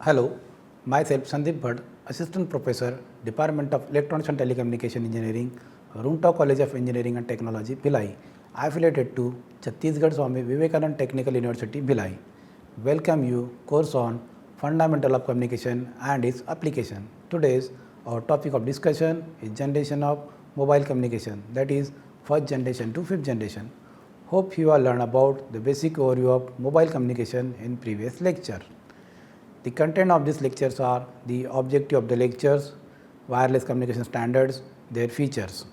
Hello, myself Sandeep Bhatt, Assistant Professor, Department of Electronics and Telecommunication Engineering, Runta College of Engineering and Technology, Bhilai, affiliated to Chhattisgarh Swami Vivekanand Technical University, Bhilai. Welcome you course on Fundamental of Communication and its application. Today's our topic of discussion is generation of mobile communication, that is first generation to fifth generation. Hope you all learn about the basic overview of mobile communication in previous lecture. The content of these lectures are the objective of the lectures, wireless communication standards, their features.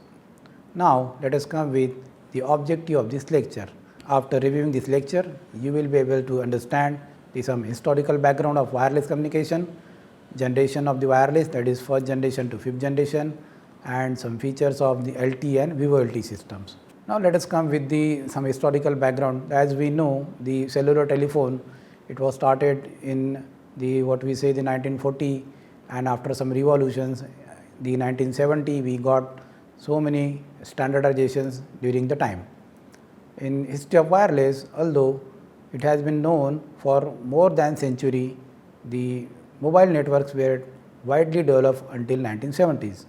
Now, let us come with the objective of this lecture. After reviewing this lecture, you will be able to understand some historical background of wireless communication, generation of the wireless, that is first generation to fifth generation, and some features of the LTE and VoLTE systems. Now, let us come with some historical background. As we know, the cellular telephone, it was started in the 1940, and after some revolutions, the 1970, we got so many standardizations during the time. In history of wireless, although it has been known for more than century, the mobile networks were widely developed until 1970s.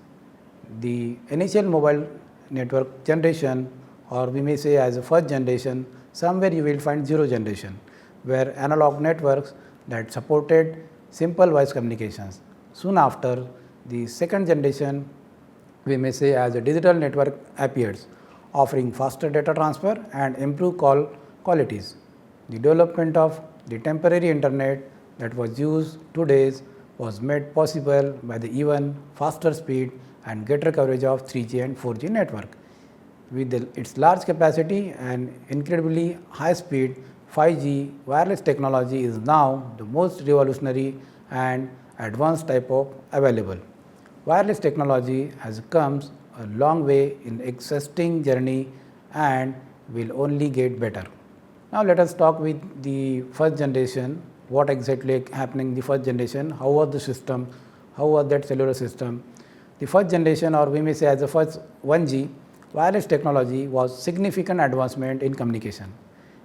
The initial mobile network generation, or we may say as a first generation, somewhere you will find zero generation, where analog networks that supported simple voice communications. Soon after, the second generation, we may say as a digital network appears, offering faster data transfer and improved call qualities. The development of the temporary internet that was used today was made possible by the even faster speed and greater coverage of 3G and 4G network. With its large capacity and incredibly high speed, 5G wireless technology is now the most revolutionary and advanced type of available. Wireless technology has come a long way in existing journey and will only get better. Now, let us talk with the first generation, what exactly happening in the first generation, how was the system, how was that cellular system. The first generation, or we may say as the first 1G, wireless technology was significant advancement in communication.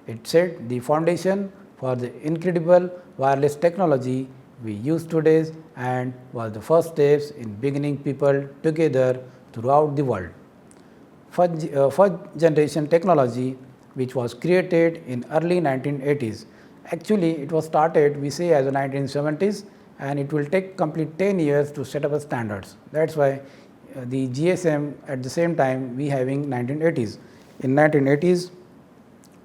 It set the foundation for the incredible wireless technology we use today and was the first steps in bringing people together throughout the world. First generation technology, which was created in early 1980s. Actually, it was started, we say, as the 1970s, and it will take complete 10 years to set up the standards. That's why the GSM at the same time we having 1980s. In 1980s,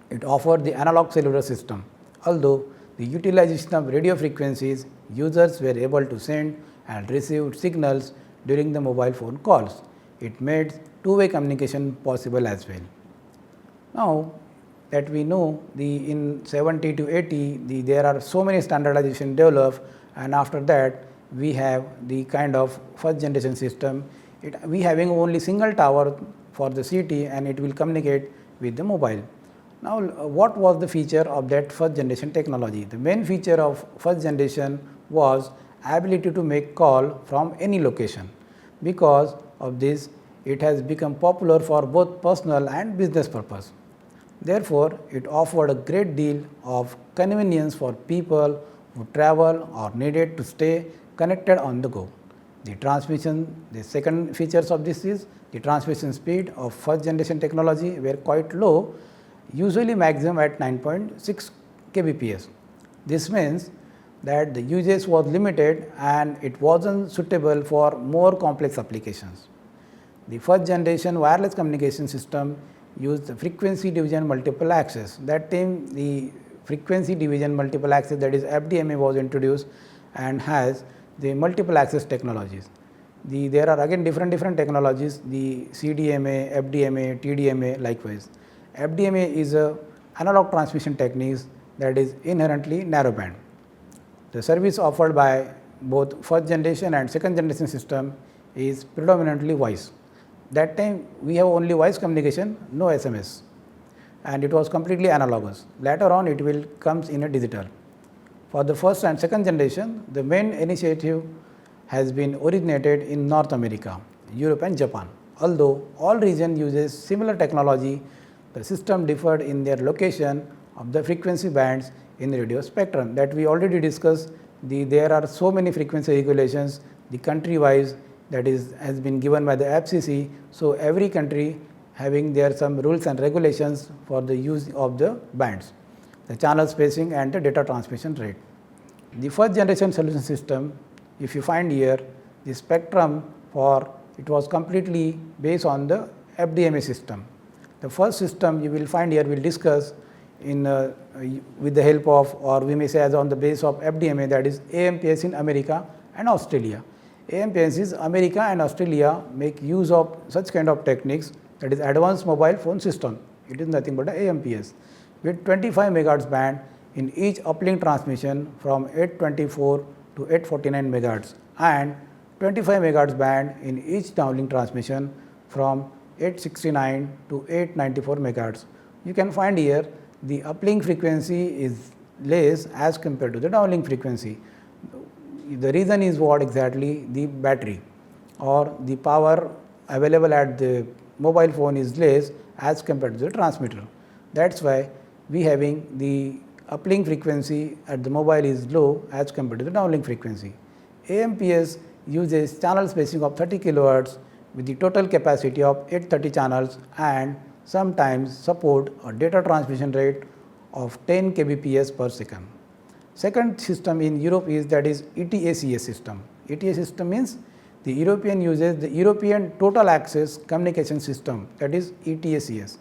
it offered the analog cellular system. Although the utilization of radio frequencies, users were able to send and receive signals during the mobile phone calls. It made two-way communication possible as well. Now that we know in 70 to 80, there are so many standardization developed, and after that we have the kind of first generation system. We having only single tower for the city, and it will communicate with the mobile. Now, what was the feature of that first generation technology? The main feature of first generation was ability to make call from any location. Because of this, it has become popular for both personal and business purpose. Therefore, it offered a great deal of convenience for people who travel or needed to stay connected on the go. The second features of this is the transmission speed of first generation technology were quite low, usually maximum at 9.6 kbps. This means that the usage was limited and it wasn't suitable for more complex applications. The first generation wireless communication system used the frequency division multiple access. That time the frequency division multiple access, that is FDMA, was introduced and has the multiple access technologies. There are again different technologies, the CDMA, FDMA, TDMA likewise. FDMA is a analog transmission techniques that is inherently narrowband. The service offered by both first generation and second generation system is predominantly voice. That time we have only voice communication, no SMS, and it was completely analogous. Later on it will comes in a digital. For the first and second generation, the main initiative has been originated in North America, Europe and Japan. Although all region uses similar technology, the system differed in their location of the frequency bands in the radio spectrum that we already discussed there are so many frequency regulations, the country wise, that is has been given by the FCC. So, every country having there some rules and regulations for the use of the bands, the channel spacing and the data transmission rate. The first generation solution system, if you find here, the spectrum for it was completely based on the FDMA system. The first system you will find here, we will discuss in with the help of, or we may say as on the base of FDMA, that is AMPS in America and Australia. AMPS is America and Australia make use of such kind of techniques, that is advanced mobile phone system. It is nothing but a AMPS with 25 megahertz band in each uplink transmission from 824 to 849 megahertz and 25 megahertz band in each downlink transmission from 869 to 894 megahertz. You can find here the uplink frequency is less as compared to the downlink frequency. The reason is what exactly? The battery or the power available at the mobile phone is less as compared to the transmitter. That is why we having the uplink frequency at the mobile is low as compared to the downlink frequency. AMPS uses channel spacing of 30 kilohertz with the total capacity of 830 channels and sometimes support a data transmission rate of 10 kbps per second. Second system in Europe is, that is ETACS system. ETA system means the European uses the European Total Access Communication System, that is ETACS,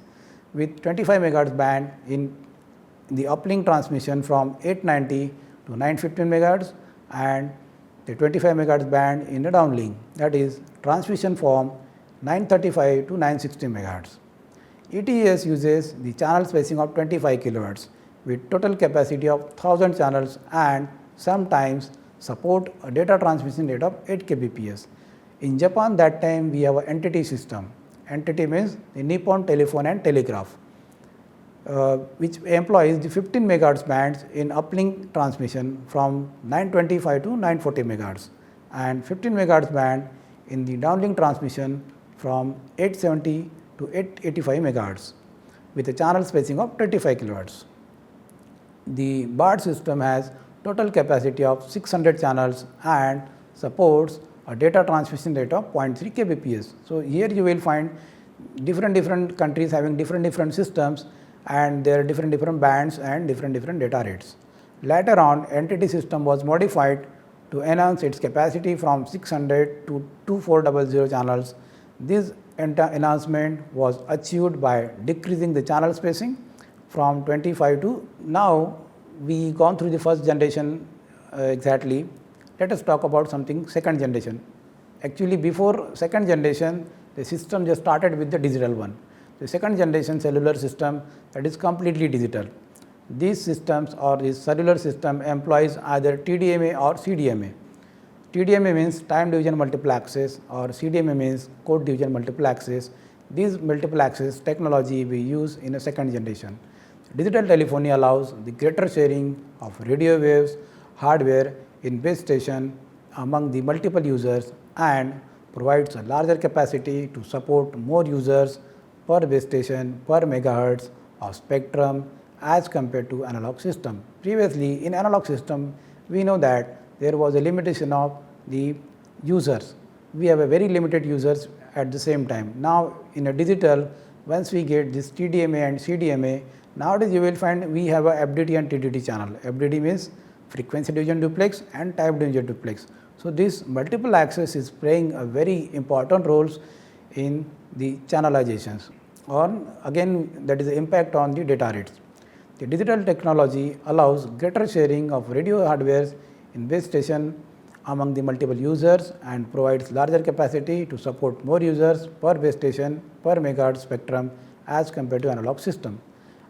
with 25 megahertz band in the uplink transmission from 890 to 915 megahertz and the 25 megahertz band in the downlink, that is transmission from 935 to 960 megahertz. ETAS uses the channel spacing of 25 kilohertz with total capacity of 1000 channels and sometimes support a data transmission rate of 8 kbps. In Japan, that time we have an NTT system. NTT means the Nippon Telephone and Telegraph, which employs the 15 megahertz bands in uplink transmission from 925 to 940 megahertz and 15 megahertz band in the downlink transmission from 870 to 885 megahertz with a channel spacing of 25 kilohertz. The BART system has total capacity of 600 channels and supports a data transmission rate of 0.3 kbps. So, here you will find different countries having different systems and there are different bands and different data rates. Later on, NTT system was modified to enhance its capacity from 600 to 2400 channels. This enhancement was achieved by decreasing the channel spacing from 25 to, now we gone through the first generation exactly. Let us talk about something second generation. Actually, before second generation, the system just started with the digital one. The second generation cellular system, that is completely digital. These systems or this cellular system employs either TDMA or CDMA. TDMA means time division multiple access or CDMA means code division multiple access. These multiple access technology we use in a second generation. Digital telephony allows the greater sharing of radio waves, hardware in base station among the multiple users and provides a larger capacity to support more users per base station per megahertz of spectrum as compared to analog system. Previously, in analog system, we know that there was a limitation of the users. We have a very limited users at the same time. Now, in a digital, once we get this TDMA and CDMA, nowadays you will find we have a FDD and TDD channel. FDD means frequency division duplex and type division duplex. So, this multiple access is playing a very important roles in the channelizations, or again that is the impact on the data rates. The digital technology allows greater sharing of radio hardware in base station among the multiple users and provides larger capacity to support more users per base station per megahertz spectrum as compared to analog system.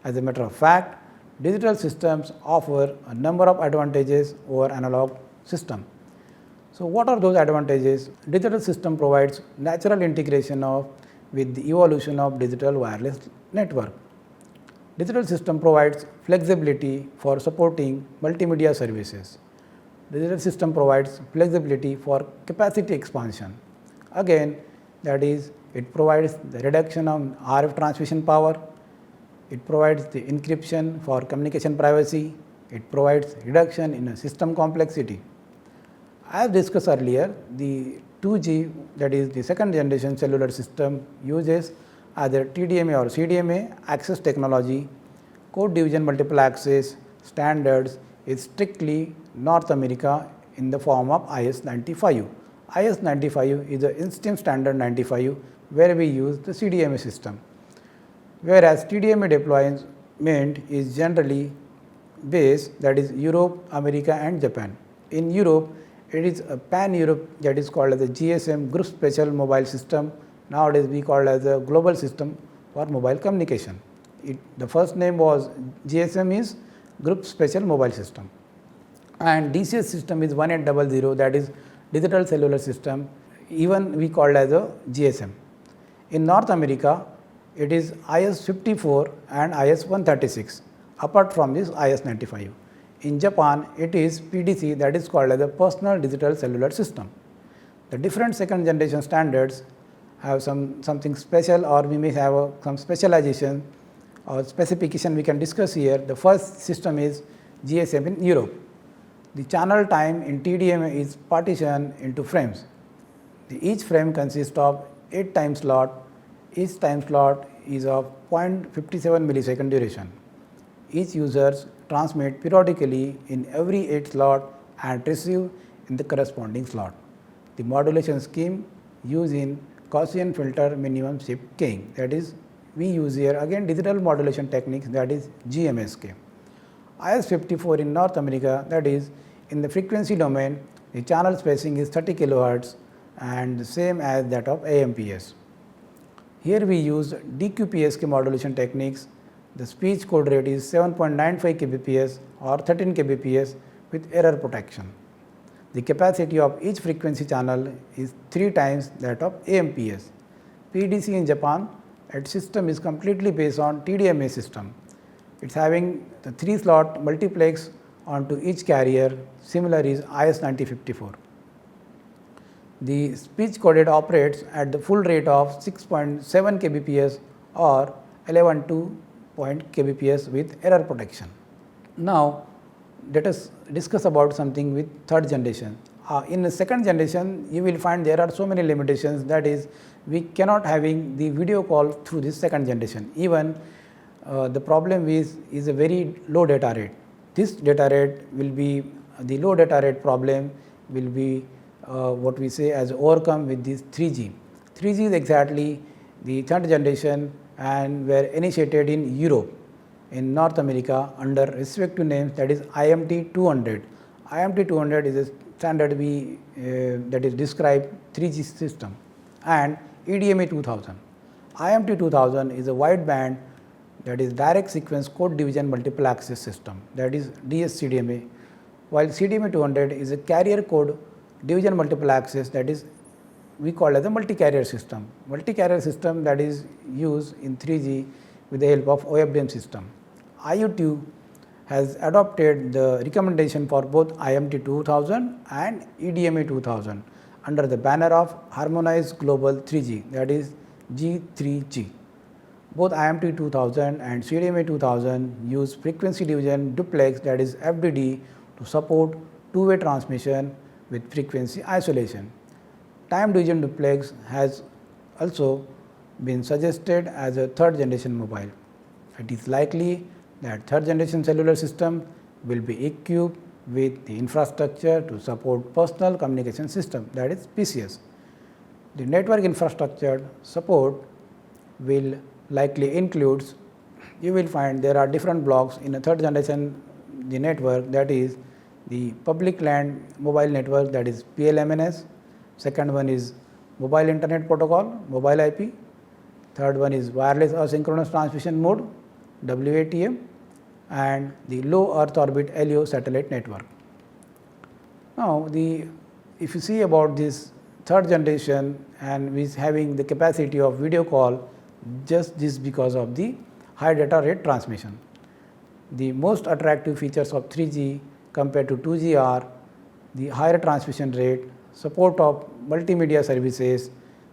As a matter of fact, digital systems offer a number of advantages over analog system. So, what are those advantages? Digital system provides natural integration with the evolution of digital wireless network. Digital system provides flexibility for supporting multimedia services. Digital system provides flexibility for capacity expansion. Again, that is, it provides the reduction of RF transmission power. It provides the encryption for communication privacy. It provides reduction in a system complexity. As discussed earlier, the 2G, that is the second generation cellular system, uses either TDMA or CDMA access technology. Code division multiple access standards is strictly North America in the form of IS-95. IS-95 is the INSTIM standard 95 where we use the CDMA system, whereas TDMA deployment is generally based, that is Europe, America and Japan. In Europe, it is a pan-Europe, that is called as the GSM Group Special Mobile System. Nowadays we call as a global system for mobile communication. The first name was GSM is Group Special Mobile System, and DCS system is 1800, that is Digital Cellular System, even we called as a GSM. In North America, it is IS-54 and IS-136 apart from this IS-95. In Japan, it is PDC, that is called as a Personal Digital Cellular System. The different second generation standards have something special, or we may have some specialization or specification we can discuss here. The first system is GSM in Europe. The channel time in TDMA is partitioned into frames. Each frame consists of 8 time slot. Each time slot is of 0.57 millisecond duration. Each users transmit periodically in every 8 slot and receive in the corresponding slot. The modulation scheme used in Gaussian filter minimum shift keying, that is we use here again digital modulation techniques, that is GMSK. IS-54 in North America, that is in the frequency domain, the channel spacing is 30 kHz and the same as that of AMPS. Here we use DQPSK modulation techniques. The speech code rate is 7.95 kbps or 13 kbps with error protection. The capacity of each frequency channel is 3 times that of AMPS. PDC in Japan, its system is completely based on TDMA system. It is having the 3 slot multiplex onto each carrier, similar is IS-9054. The speech coded operates at the full rate of 6.7 kbps or 11.2 kbps with error protection. Now, let us discuss about something with third generation. In the second generation, you will find there are so many limitations, that is we cannot having the video call through this second generation. Even the problem is a very low data rate. This data rate will be, the low data rate problem will be what we say as overcome with this 3G. 3G is exactly the third generation and were initiated in Europe, in North America under respective names, that is IMT 200. IMT 200 is a standard that is described 3G system, and EDMA 2000. IMT 2000 is a wideband, that is direct sequence code division multiple access system, that is DSCDMA, while CDMA 200 is a carrier code division multiple access, that is we call as a multi-carrier system. Multi-carrier system that is used in 3G with the help of OFDM system. IU2 has adopted the recommendation for both IMT 2000 and EDMA 2000 under the banner of Harmonized Global 3G, that is G3G. Both IMT 2000 and CDMA 2000 use frequency division duplex, that is FDD, to support two-way transmission with frequency isolation. Time division duplex has also been suggested as a third generation mobile. It is likely that third generation cellular system will be equipped with the infrastructure to support personal communication system, that is PCS. The network infrastructure support will likely includes, you will find there are different blocks in a third generation the network, that is the public land mobile network, that is PLMNS. Second one is mobile internet protocol, mobile IP. Third one is wireless asynchronous transmission mode, WATM, and the low earth orbit LEO satellite network. Now, if you see about this third generation and is having the capacity of video call, just this because of the high data rate transmission. The most attractive features of 3G compared to 2G are the higher transmission rate, support of multimedia services.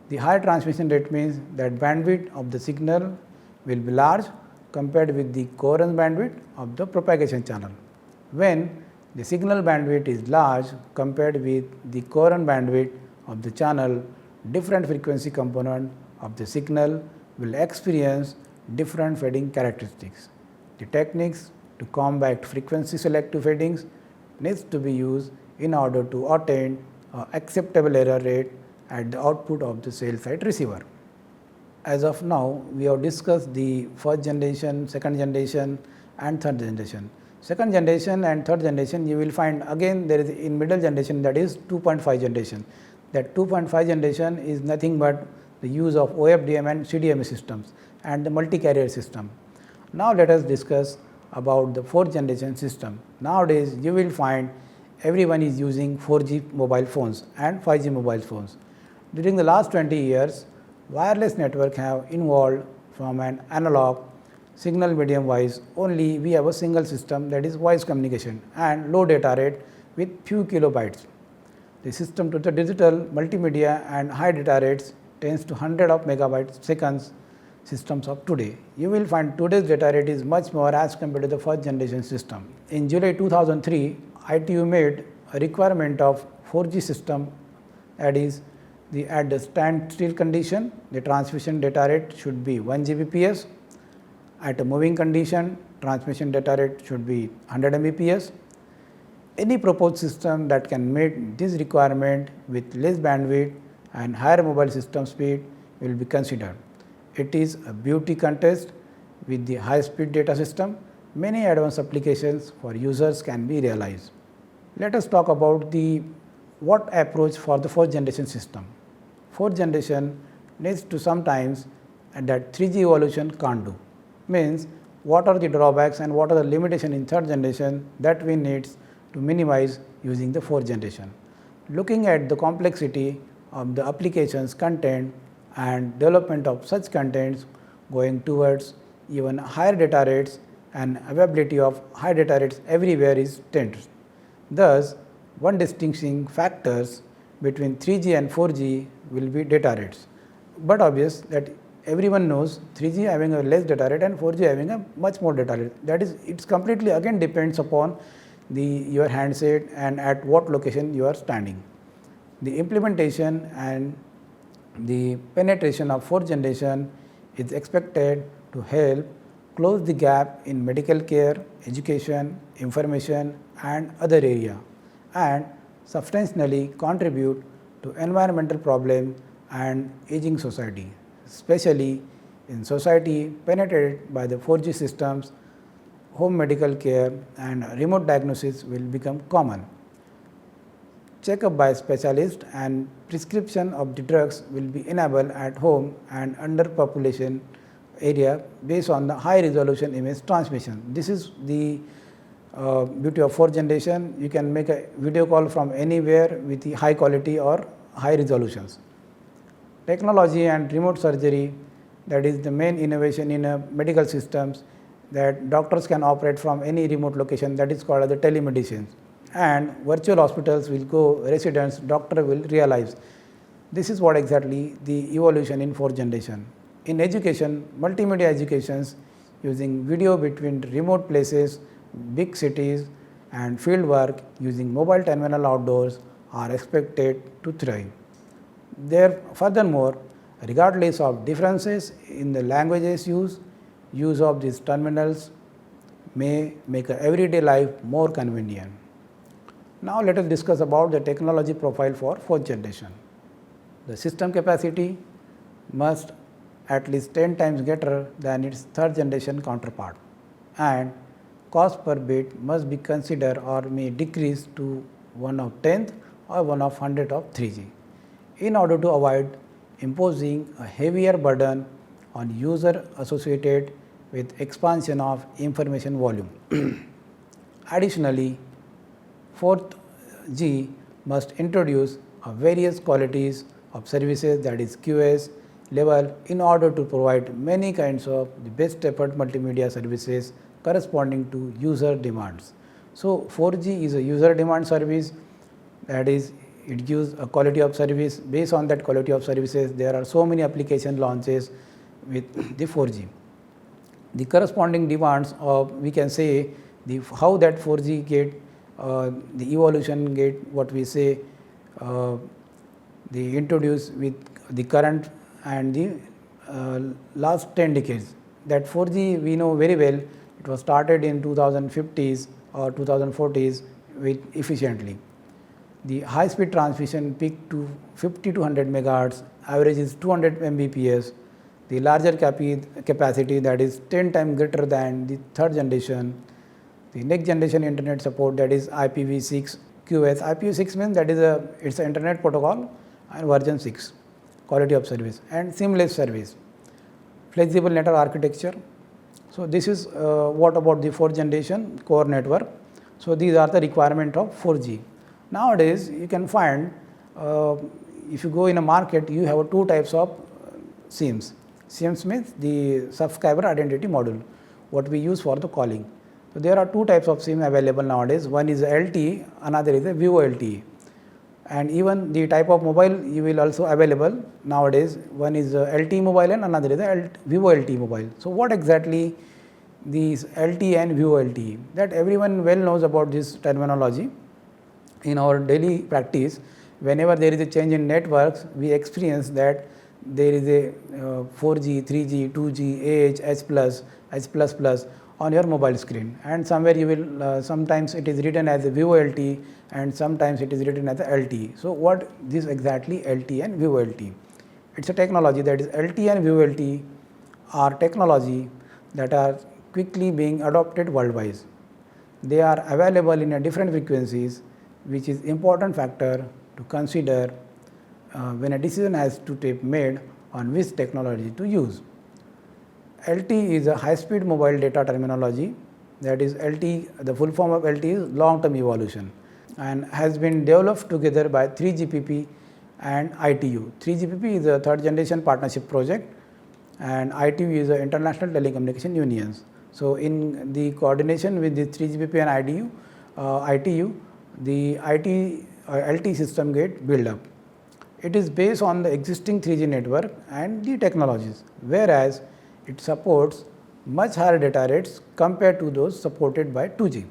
The higher transmission rate means that bandwidth of the signal will be large compared with the coherence bandwidth of the propagation channel. When the signal bandwidth is large compared with the coherent bandwidth of the channel, different frequency component of the signal will experience different fading characteristics. The techniques to combat frequency selective fadings needs to be used in order to attain an acceptable error rate at the output of the cell side receiver. As of now, we have discussed the first generation, second generation and third generation. Second generation and third generation, you will find again there is in middle generation, that is 2.5 generation. That 2.5 generation is nothing but the use of OFDM and CDMA systems and the multi-carrier system. Now let us discuss about the fourth generation system. Nowadays you will find everyone is using 4G mobile phones and 5G mobile phones. During the last 20 years, wireless network have evolved from an analog signal medium wise. Only we have a single system, that is voice communication and low data rate with few kilobytes. The system to the digital multimedia and high data rates tends to 100 of megabytes seconds systems of today. You will find today's data rate is much more as compared to the first generation system. In July 2003, ITU made a requirement of 4G system, that is at the standstill condition, the transmission data rate should be 1 Gbps. At a moving condition, transmission data rate should be 100 Mbps. Any proposed system that can meet this requirement with less bandwidth and higher mobile system speed will be considered. It is a beauty contest with the high speed data system. Many advanced applications for users can be realized. Let us talk about the what approach for the fourth generation system. Fourth generation needs to sometimes and that 3G evolution can't do. Means what are the drawbacks and what are the limitations in third generation that we need to minimize using the fourth generation. Looking at the complexity of the applications content and development of such contents going towards even higher data rates and availability of high data rates everywhere is tense. Thus, one distinguishing factors between 3G and 4G will be data rates, but obvious that everyone knows 3G having a less data rate and 4G having a much more data rate. That is, it's completely again depends upon your handset and at what location you are standing. The implementation and the penetration of fourth generation is expected to help close the gap in medical care, education, information and other area, and substantially contribute to environmental problems and aging society, especially in society penetrated by the 4G systems. Home medical care and remote diagnosis will become common. Checkup by specialist and prescription of the drugs will be enabled at home and underpopulation area based on the high resolution image transmission. This is the beauty of fourth generation. You can make a video call from anywhere with the high quality or high resolutions. Technology and remote surgery, that is the main innovation in medical systems, that doctors can operate from any remote location, that is called as the telemedicine. And virtual hospitals will go residents, doctor will realize. This is what exactly the evolution in fourth generation. In education, multimedia educations using video between remote places, big cities and field work using mobile terminal outdoors are expected to thrive. Furthermore, regardless of differences in the languages use of these terminals may make everyday life more convenient. Now let us discuss about the technology profile for fourth generation. The system capacity must at least 10 times greater than its third generation counterpart, and cost per bit must be considered or may decrease to 1/10 or 1/100 of 3G in order to avoid imposing a heavier burden on user associated with expansion of information volume. Additionally, 4G must introduce various qualities of services, that is QoS level, in order to provide many kinds of the best effort multimedia services corresponding to user demands. So 4G is a user demand service, that is it gives a quality of service. Based on that quality of services, there are so many application launches with the 4G. The corresponding demands of, we can say, how that 4G get the evolution get what we say the introduced with the current and the last 10 decades. That 4G we know very well, it was started in 2050s or 2040s with efficiently. The high speed transmission peaked to 50 to 100 megahertz, average is 200 Mbps. The larger capacity, that is 10 times greater than the third generation. The next generation internet support, that is IPv6 QoS. IPv6 means that is it's an internet protocol and version 6, quality of service and seamless service, flexible network architecture. So this is what about the fourth generation core network. So these are the requirement of 4G. Nowadays you can find if you go in a market, you have two types of SIMs. SIMs means the subscriber identity module, what we use for the calling. So there are two types of SIM available nowadays. One is LTE, another is a Vivo LTE. And even the type of mobile you will also available nowadays. One is LTE mobile and another is a Vivo LTE mobile. So what exactly these LTE and Vivo LTE? That everyone well knows about this terminology. In our daily practice, whenever there is a change in networks, we experience that there is a 4G, 3G, 2G, AH, H++, on your mobile screen, and somewhere you will sometimes it is written as a Vivo LTE and sometimes it is written as a LTE. So what this exactly LTE and Vivo LTE? It's a technology, that is LTE and Vivo LTE are technology that are quickly being adopted worldwide. They are available in a different frequencies, which is important factor to consider when a decision has to be made on which technology to use. LTE is a high speed mobile data terminology, that is LTE, the full form of LTE is long term evolution, and has been developed together by 3GPP and ITU. 3GPP is a third generation partnership project and ITU is a International Telecommunication Unions. So in the coordination with the 3GPP and ITU, the LTE system get built up. It is based on the existing 3G network and the technologies, whereas it supports much higher data rates compared to those supported by 2G.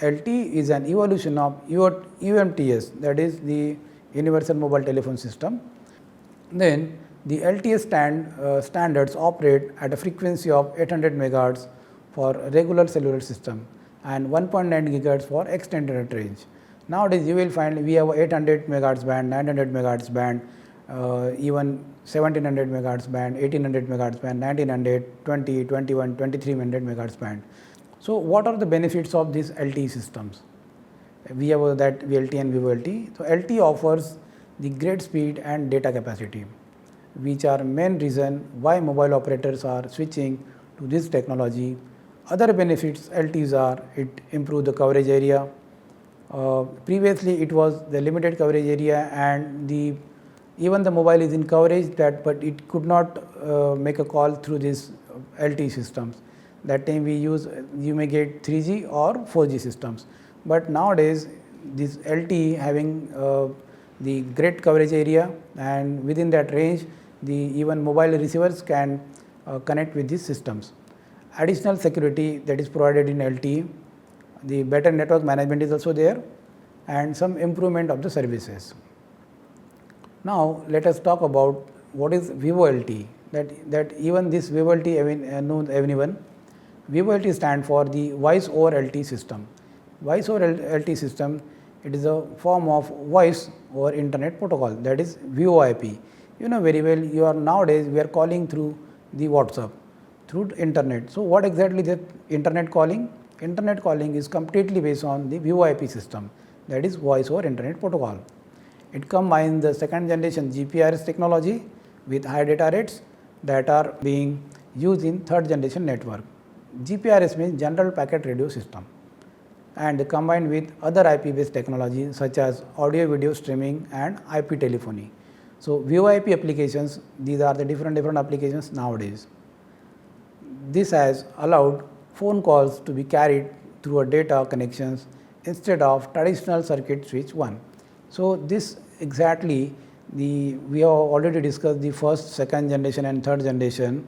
LTE is an evolution of UMTS, that is the Universal Mobile Telephone System. Then the LTE standards operate at a frequency of 800 MHz for regular cellular system and 1.9 GHz for extended range. Nowadays you will find we have 800 MHz band, 900 MHz band, even 1700 MHz band, 1800 MHz band, 1900, 20, 21, 2300 MHz band. So what are the benefits of these LTE systems? We have that VLTE and Vivo LTE. So LTE offers the great speed and data capacity, which are main reason why mobile operators are switching to this technology. Other benefits LTEs are it improve the coverage area. Previously it was the limited coverage area and even the mobile is in coverage but it could not make a call through these LTE systems. That time you may get 3G or 4G systems, but nowadays this LTE having the great coverage area and within that range even mobile receivers can connect with these systems. Additional security that is provided in LTE, the better network management is also there and some improvement of the services. Now let us talk about what is Vivo LTE, that even this Vivo LTE knows everyone. Vivo LTE stand for the Voice over LTE system. Voice over LTE system, it is a form of voice over internet protocol, that is VoIP. You know very well, nowadays we are calling through the WhatsApp, through internet. So what exactly is internet calling? Internet calling is completely based on the VoIP system, that is voice over internet protocol. It combines the second generation GPRS technology with high data rates that are being used in third generation network. GPRS means General Packet Radio System, and combined with other IP based technology such as audio video streaming and IP telephony. So VoIP applications, these are the different applications nowadays. This has allowed phone calls to be carried through a data connections instead of traditional circuit switch 1. So this exactly we have already discussed the first, second generation and third generation,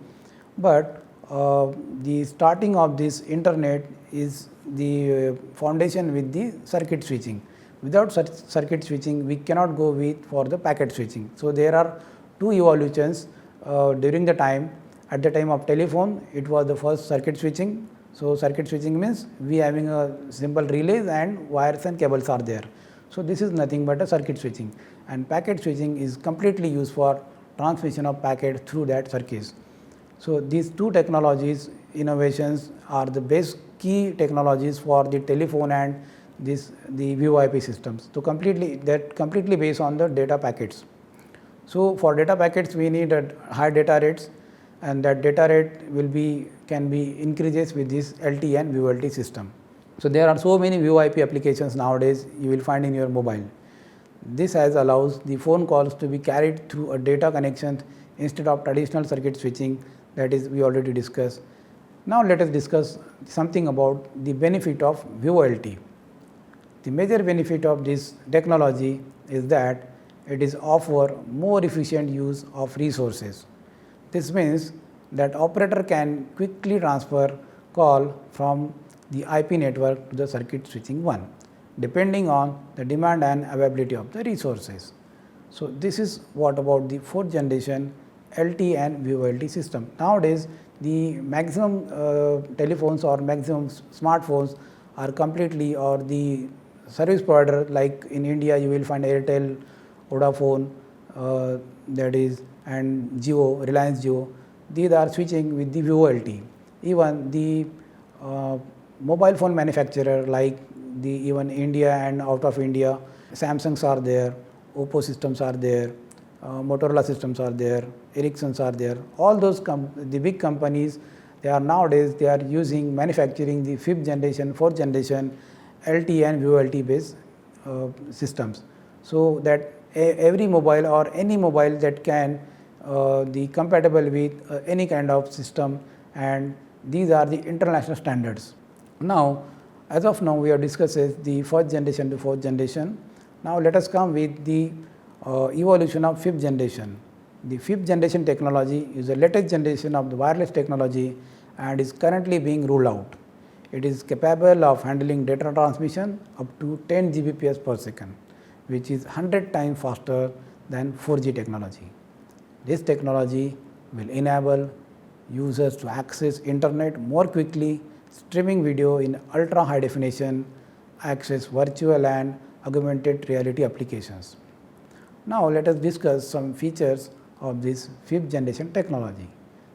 but the starting of this internet is the foundation with the circuit switching. Without such circuit switching, we cannot go with for the packet switching. So, there are two evolutions during the time. At the time of telephone, it was the first circuit switching. So, circuit switching means we having a simple relays and wires and cables are there. So, this is nothing but a circuit switching, and packet switching is completely used for transmission of packet through that circuits. So, these two technologies innovations are the best key technologies for the telephone and the VoIP systems. So, completely based on the data packets. So, for data packets we need a high data rates, and that data rate can be increases with this LTE and VoLTE system. So, there are so many VoIP applications nowadays you will find in your mobile. This allows the phone calls to be carried through a data connection instead of traditional circuit switching, that is we already discussed. Now, let us discuss something about the benefit of VoLTE. The major benefit of this technology is that it is offer more efficient use of resources. This means that operator can quickly transfer call from the IP network to the circuit switching one, depending on the demand and availability of the resources. So, this is what about the fourth generation LTE and VoLTE system. Nowadays, the maximum telephones or maximum smartphones are completely, or the service provider like in India you will find Airtel, Vodafone, that is, and Jio, Reliance Jio. These are switching with the VoLTE. Even the mobile phone manufacturer like the even India and out of India, Samsungs are there, Oppo systems are there, Motorola systems are there, Ericssons are there. All those the big companies, they are nowadays they are manufacturing the fifth generation, fourth generation LTE and VoLTE based systems. So, that every mobile or any mobile that can the compatible with any kind of system, and these are the international standards. Now, as of now we have discussed the first generation to fourth generation. Now, let us come with the evolution of fifth generation. The fifth generation technology is the latest generation of the wireless technology and is currently being rolled out. It is capable of handling data transmission up to 10 Gbps per second, which is 100 times faster than 4G technology. This technology will enable users to access internet more quickly, streaming video in ultra high definition, access virtual and augmented reality applications. Now, let us discuss some features of this fifth generation technology.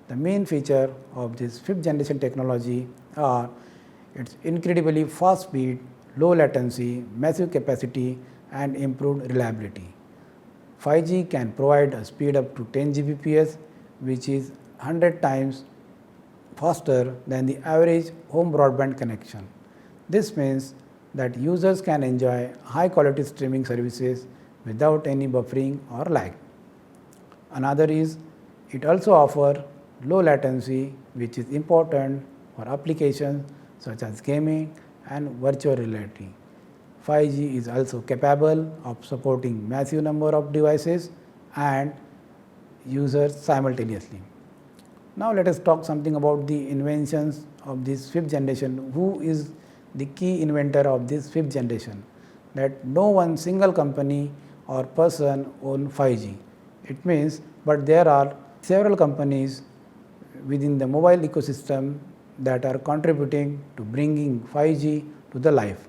The main feature of this fifth generation technology are its incredibly fast speed, low latency, massive capacity and improved reliability. 5G can provide a speed up to 10 Gbps, which is 100 times faster than the average home broadband connection. This means that users can enjoy high quality streaming services without any buffering or lag. Another is it also offers low latency, which is important for applications such as gaming and virtual reality. 5G is also capable of supporting massive number of devices and users simultaneously. Now, let us talk something about the inventions of this fifth generation. Who is the key inventor of this fifth generation? That no one single company or person own 5G. It means, but there are several companies within the mobile ecosystem that are contributing to bringing 5G to the life.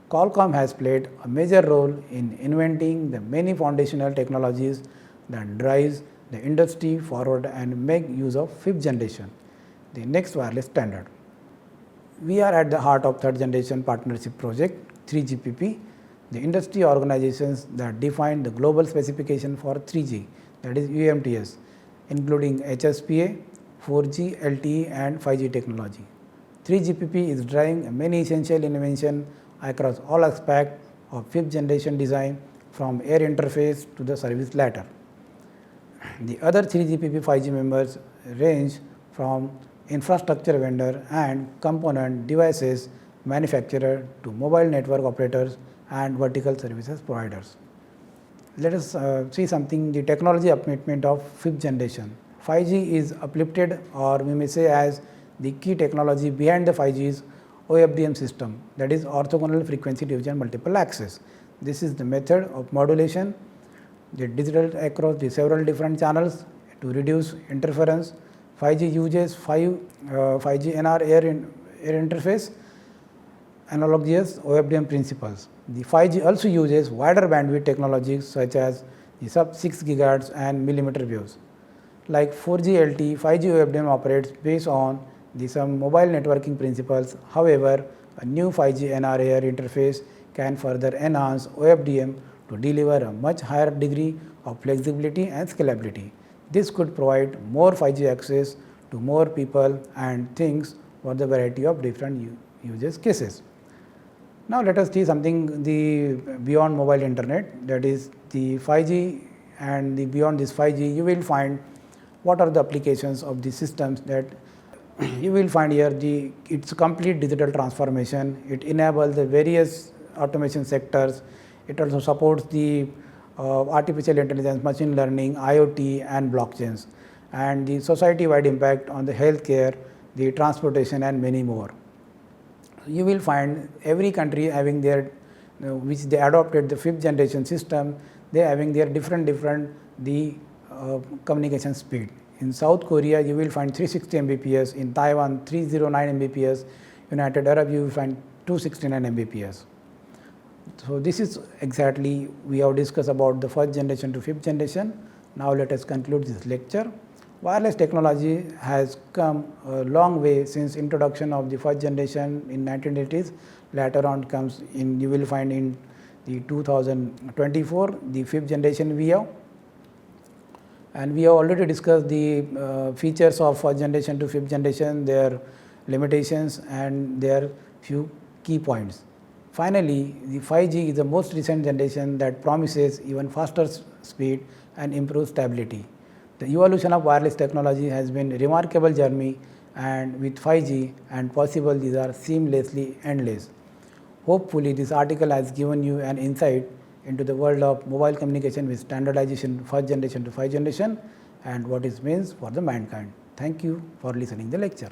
Qualcomm has played a major role in inventing the many foundational technologies that drives the industry forward and make use of fifth generation, the next wireless standard. We are at the heart of third generation partnership project 3GPP, the industry organizations that define the global specification for 3G, that is UMTS, including HSPA, 4G, LTE and 5G technology. 3GPP is driving many essential innovations across all aspects of fifth generation design, from air interface to the service ladder. The other 3GPP 5G members range from infrastructure vendor and component devices manufacturer to mobile network operators and vertical services providers. Let us see something, the technology upliftment of fifth generation. 5G is uplifted, or we may say as the key technology behind the 5G is OFDM system, that is orthogonal frequency division multiple access. This is the method of modulation the digital across the several different channels to reduce interference. 5G uses 5G NR air interface analogous OFDM principles. The 5G also uses wider bandwidth technologies such as the sub 6 GHz and millimeter waves. Like 4G LTE, 5G OFDM operates based on some mobile networking principles. However, a new 5G NR air interface can further enhance OFDM to deliver a much higher degree of flexibility and scalability. This could provide more 5G access to more people and things for the variety of different use cases. Now let us see something the beyond mobile internet, that is the 5G, and the beyond this 5G you will find what are the applications of the systems that you will find here. It's complete digital transformation. It enables the various automation sectors. It also supports the artificial intelligence, machine learning, IoT and blockchains, and the society-wide impact on the healthcare, the transportation and many more. You will find every country having their which they adopted the 5th generation system, they having their different communication speed. In South Korea you will find 360 Mbps, in Taiwan 309 Mbps, United Arab you will find 269 Mbps. So this is exactly we have discussed about the 1st generation to 5th generation. Now let us conclude this lecture. Wireless technology has come a long way since introduction of the 1st generation in 1980s. Later on comes in, you will find in the 2024 the 5th generation we have, and we have already discussed the features of 1st generation to 5th generation, their limitations and their few key points. Finally, the 5G is the most recent generation that promises even faster speed and improved stability. The evolution of wireless technology has been a remarkable journey, and with 5G and possible these are seamlessly endless. Hopefully this article has given you an insight into the world of mobile communication with standardization 1st generation to 5th generation and what it means for the mankind. Thank you for listening the lecture.